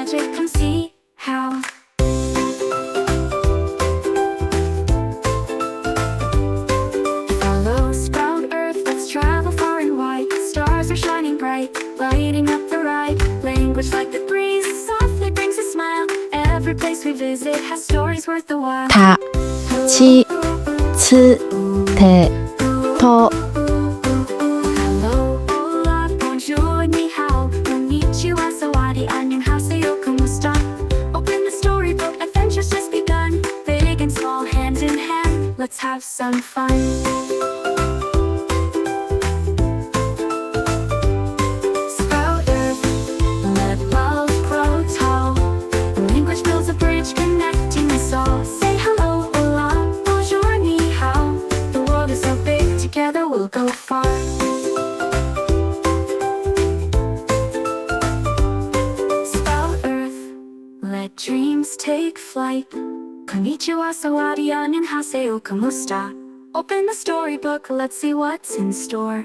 magic, come see how. Follow Sprout Earth, let's travel far and wide. Stars are shining bright, lighting up the ride. Language like the breeze, softly brings a smile. Every place we visit has stories worth the while. たちつてと Hello, hola, bonjour, ni hao. Konnichiwa, sawadi, annyeonghaseyo, kumusta? Open the storybook, adventure's just begun. Big and small, hand in hand, let's have some fun. Sprout Earth, let love grow tall. Language builds a bridge connecting us all. Say hello, hola, bonjour, ni hao. The world is so big, together we'll go far. Sprout Earth, let dreams take flight. Konnichiwa, sawadi, annyeonghaseyo, kumusta? Open the storybook, let's see what's in store.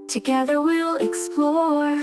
Together we'll explore.